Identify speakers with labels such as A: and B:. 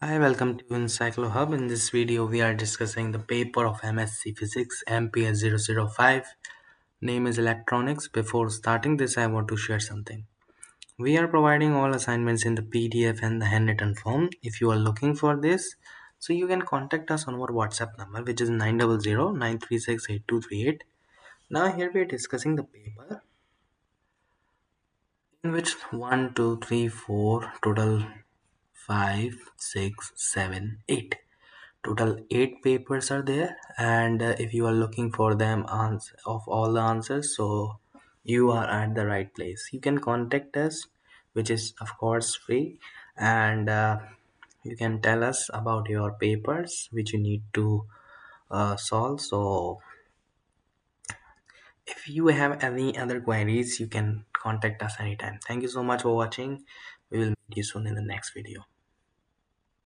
A: Hi, welcome to Encyclo Hub. In this video, we are discussing the paper of MSc Physics MPS 005. Name is Electronics. Before starting this, I want to share something. We are providing all assignments in the PDF and the handwritten form. If you are looking for this, so you can contact us on our WhatsApp number, which is 900 936 8238. Now here we are discussing the paper in which one, 2, 3, 4, total 5, 6, 7, 8. Total 8 papers are there, and if you are looking for them of all the answers, so you are at the right place. You can contact us, which is of course free, and you can tell us about your papers which you need to solve. So if you have any other queries, you can contact us anytime. Thank you so much for watching. We will meet you soon in the next video.